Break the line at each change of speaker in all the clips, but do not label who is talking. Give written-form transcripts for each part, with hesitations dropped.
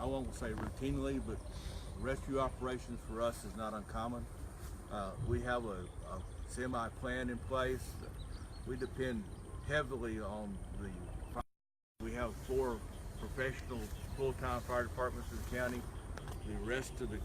won't say routinely, but rescue operations for us is not uncommon. We have a semi-plan in place. We depend heavily on we have 4 professional full-time fire departments in the county. The rest of the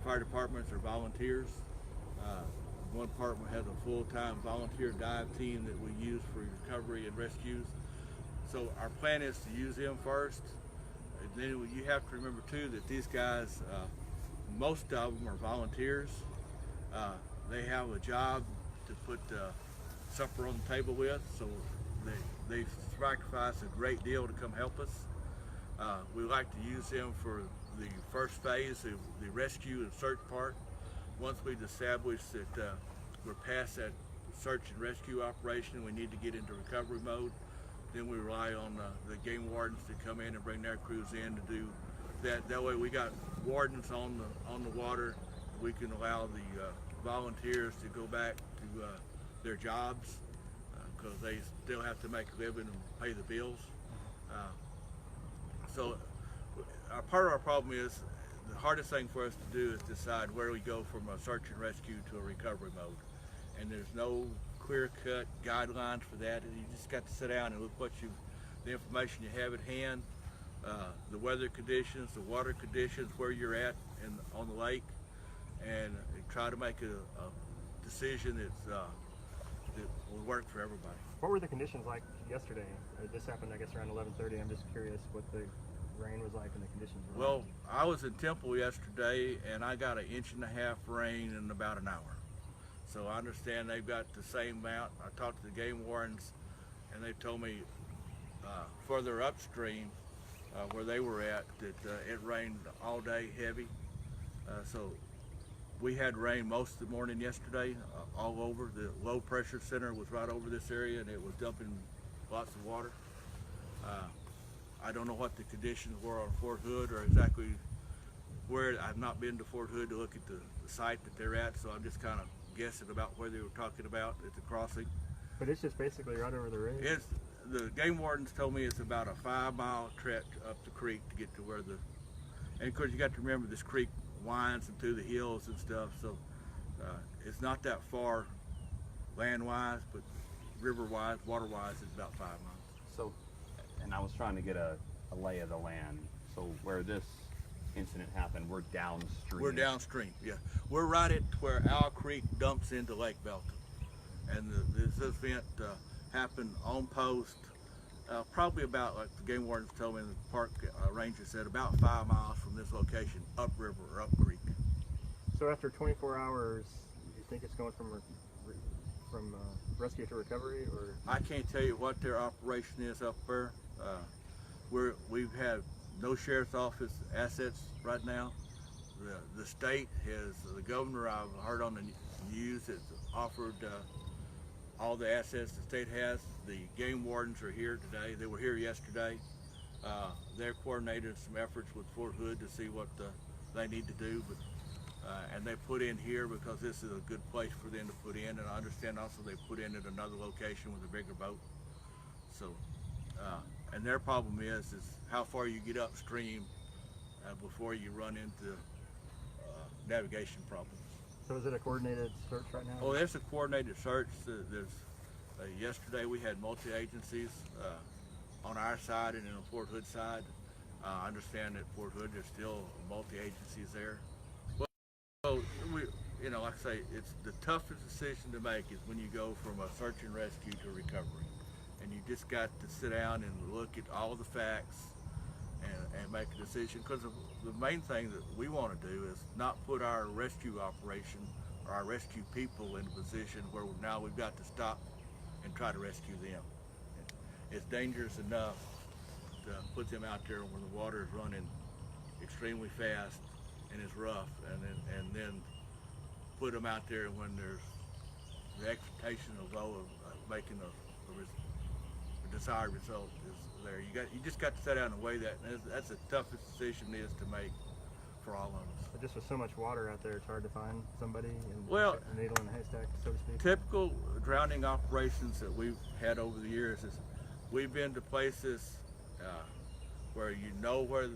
fire departments are volunteers. One department has a full-time volunteer dive team that we use for recovery and rescues. So our plan is to use them first. And then you have to remember too that these guys, most of them are volunteers. They have a job to put supper on the table with, so they sacrifice a great deal to come help us. We like to use them for the first phase of the rescue and search part. Once we've established that we're past that search and rescue operation, we need to get into recovery mode. Then we rely on the game wardens to come in and bring their crews in to do that. That way we got wardens on the water. We can allow the volunteers to go back to their jobs because they still have to make a living and pay the bills. So part of our problem is the hardest thing for us to do is decide where we go from a search and rescue to a recovery mode. And there's no clear-cut guidelines for that. You just got to sit down and look the information you have at hand, the weather conditions, the water conditions, where you're at on the lake, and try to make a decision that will work for everybody.
What were the conditions like yesterday? This happened, I guess, around 11:30. I'm just curious what the rain was like and the conditions were.
Well, I was in Temple yesterday, and I got 1.5 inches rain in about an hour. So I understand they've got the same amount. I talked to the game wardens, and they told me further upstream where they were at that it rained all day heavy. So we had rain most of the morning yesterday all over. The low pressure center was right over this area, and it was dumping lots of water. I don't know what the conditions were on Fort Hood or exactly where. I've not been to Fort Hood to look at the site that they're at, so I'm just kind of guessing about where they were talking about at the crossing.
But it's just basically right over the ridge?
The game wardens told me it's about a 5-mile trek up the creek to get to where and of course you got to remember this creek winds and through the hills and stuff, so it's not that far land-wise, but river-wise, water-wise, it's about 5 miles.
So, and I was trying to get a lay of the land. So where this incident happened, we're downstream.
We're downstream, yeah. We're right at where Owl Creek dumps into Lake Belton. And this event happened on post, probably about, like the game wardens told me, and the park ranger said, about 5 miles from this location, upriver or up creek.
So after 24 hours, do you think it's going from rescue to recovery, or?
I can't tell you what their operation is up there. We've had no sheriff's office assets right now. The state has, the governor I've heard on the news has offered all the assets the state has. The game wardens are here today. They were here yesterday. They're coordinating some efforts with Fort Hood to see what they need to do, but and they put in here because this is a good place for them to put in, and I understand also they put in at another location with a bigger boat. So, and their problem is how far you get upstream before you run into navigation problems.
So is it a coordinated search right now?
Oh, there's a coordinated search. Yesterday we had multi-agencies on our side and on Fort Hood side. I understand that Fort Hood, there's still multi-agencies there. So, like I say, it's the toughest decision to make is when you go from a search and rescue to recovery. And you just got to sit down and look at all the facts and make a decision, because the main thing that we want to do is not put our rescue operation or our rescue people in a position where now we've got to stop and try to rescue them. It's dangerous enough to put them out there when the water is running extremely fast and it's rough, and then put them out there when there's the expectation of low of making a desired result is there. You just got to sit down and weigh that. And that's the toughest decision is to make for all of us.
But just with so much water out there, it's hard to find somebody and
well,
a needle in a haystack, so to speak.
Typical drowning operations that we've had over the years is we've been to places where you know where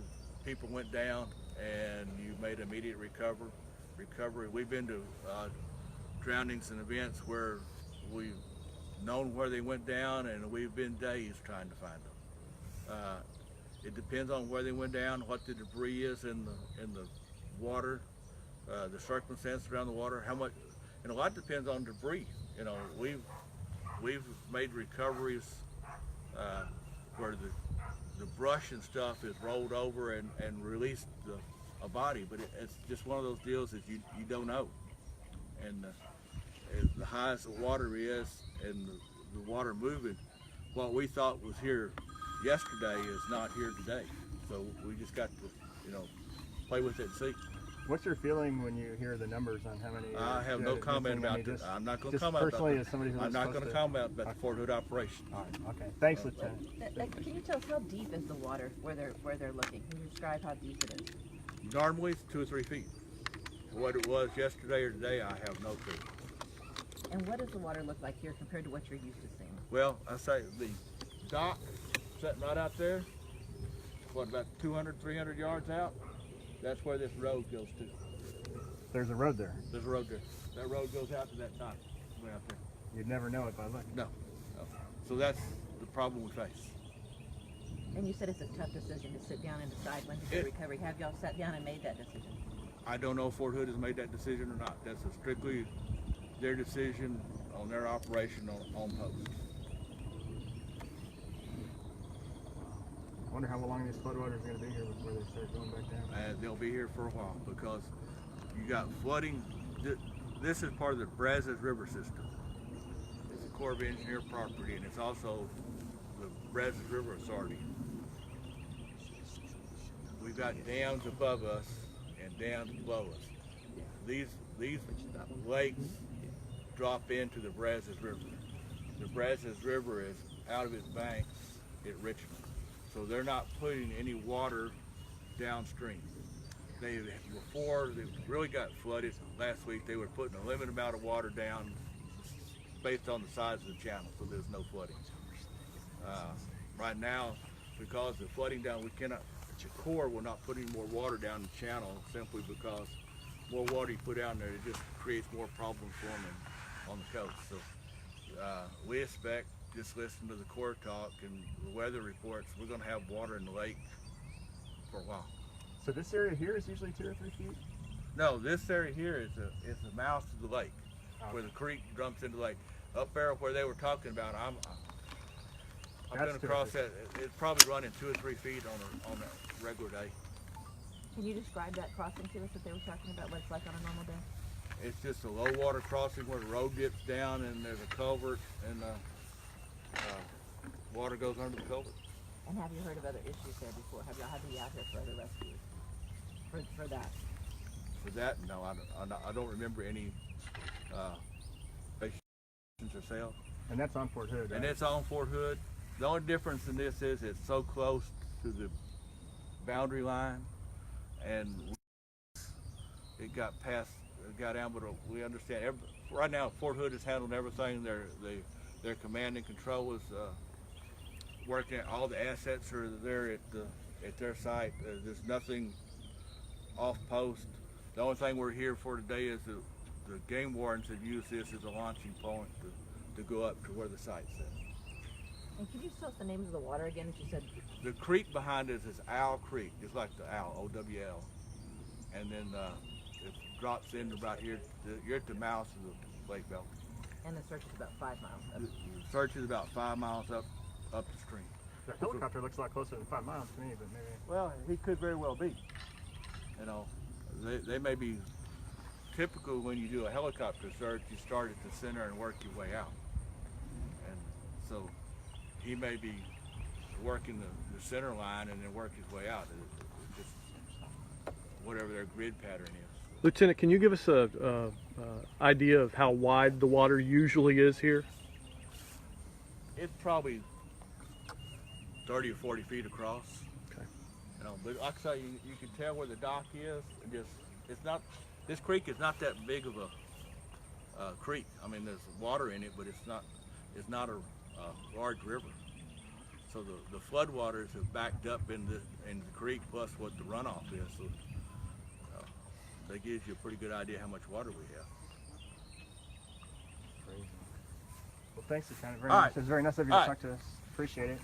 people went down and you made immediate recovery. We've been to drownings and events where we've known where they went down, and we've been days trying to find them. It depends on where they went down, what the debris is in the water, the circumstances around the water, how much, and a lot depends on debris. You know, we've made recoveries where the brush and stuff is rolled over and released a body, but it's just one of those deals that you don't know. And as the highest the water is and the water moving, what we thought was here yesterday is not here today. So we just got to, you know, play with it and see.
What's your feeling when you hear the numbers on how many?
I have no comment about this. I'm not going to comment about
personally, as somebody who's
I'm not going to comment about the Fort Hood operation.
All right. Okay. Thanks, Lieutenant.
Can you tell us how deep is the water where they're looking? Can you describe how deep it is?
Normally it's 2 or 3 feet. What it was yesterday or today, I have no clue.
And what does the water look like here compared to what you're used to seeing?
Well, I say the dock sitting right out there, what, about 200, 300 yards out? That's where this road goes to.
There's a road there.
There's a road there. That road goes out to that dock way out there.
You'd never know it by looking.
No. So that's the problem we face.
And you said it's a tough decision to sit down and decide when to do recovery. Have y'all sat down and made that decision?
I don't know if Fort Hood has made that decision or not. That's strictly their decision on their operation on post.
I wonder how long these floodwaters are going to be here before they start going back down.
They'll be here for a while because you got flooding. This is part of the Brazos River system. It's a Corps of Engineer property, and it's also the Brazos River Authority. We've got dams above us and dams below us. These lakes drop into the Brazos River. The Brazos River is out of its banks at Richmond. So they're not putting any water downstream. Before they really got flooded last week, they were putting a limited amount of water down based on the size of the channel, so there's no flooding. Right now, because the flooding down, the Corps will not put any more water down the channel simply because more water you put down there, it just creates more problems for them on the coast. So we expect, just listen to the Corps talk and the weather reports, we're going to have water in the lake for a while.
So this area here is usually 2 or 3 feet?
No, this area here is the mouth of the lake, where the creek dumps into the lake. Up there where they were talking about, I'm going to cross that. It's probably running 2 or 3 feet on a regular day.
Can you describe that crossing to us that they were talking about, what it's like on a normal day?
It's just a low water crossing where the road dips down and there's a culvert and water goes under the culvert.
And have you heard of other issues there before? Have y'all had to be out here for other rescues? For that?
For that, no, I don't remember any patients ourselves.
And that's on Fort Hood, right?
And it's on Fort Hood. The only difference in this is it's so close to the boundary line, and it got down, but we understand. Right now, Fort Hood is handling everything. Their command and control is working. All the assets are there at their site. There's nothing off post. The only thing we're here for today is the game wardens have used this as a launching point to go up to where the site's at.
And can you tell us the names of the water again that you said?
The creek behind us is Owl Creek, just like the owl, O-W-L. And then it drops into right here. You're at the mouth of the lake belt.
And the search is about 5 miles up.
The search is about 5 miles up the stream.
The helicopter looks a lot closer than 5 miles to me, but maybe.
Well, he could very well be. You know, they may be typical when you do a helicopter search. You start at the center and work your way out. And so he may be working the center line and then work his way out. Just whatever their grid pattern is.
Lieutenant, can you give us a idea of how wide the water usually is here?
It's probably 30 or 40 feet across.
Okay.
You know, but like I say, you can tell where the dock is. And it's not. This creek is not that big of a creek. I mean, there's water in it, but it's not a large river. So the floodwaters have backed up in the creek plus what the runoff is. So that gives you a pretty good idea how much water we have.
Crazy. Well, thanks, Lieutenant. Very
All
nice.
right.
It was very nice of you
All
to
right.
talk to us. Appreciate it.